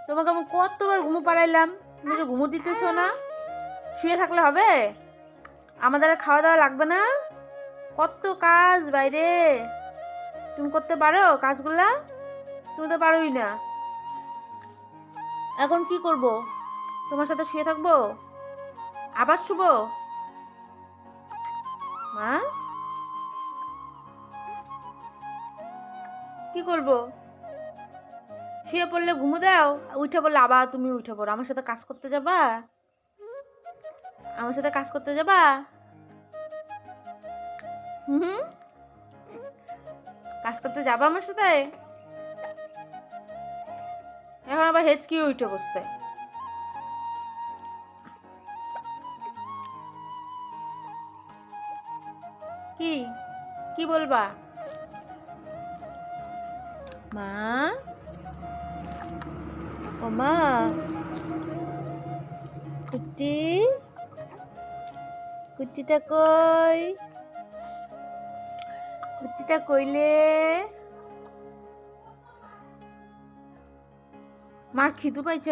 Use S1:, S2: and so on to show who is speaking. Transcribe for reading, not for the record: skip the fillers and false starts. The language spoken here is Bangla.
S1: তোমাকে আমি কতবার ঘুমো পাড়াইলাম, তুমি তো ঘুমো দিতেছো না। শুয়ে থাকলে হবে? আমাদের আর খাওয়া দাওয়া লাগবে না? কত কাজ বাইরে, তুমি করতে পারো কাজগুলা? তুমি তো পারোই না। এখন কি করব? তোমার সাথে শুয়ে থাকবো? আবার শুবো? মা, কি করব? শুয়ে পড়লে ঘুমো দাও, উঠে পড়লে আবার তুমি উঠে পড়ো। আমার সাথে কাজ করতে যাবা? আমার সাথে কাজ করতে যাবা? হুম, কাজ করতে যাবা আমার সাথে? এখন আবার হেঁচকি উঠে বসছে। কি কি বলবা? মা, ও মা, কুটি, কুটিটা কই? কুটিটা কইলে? মার খিদু পাইছে না?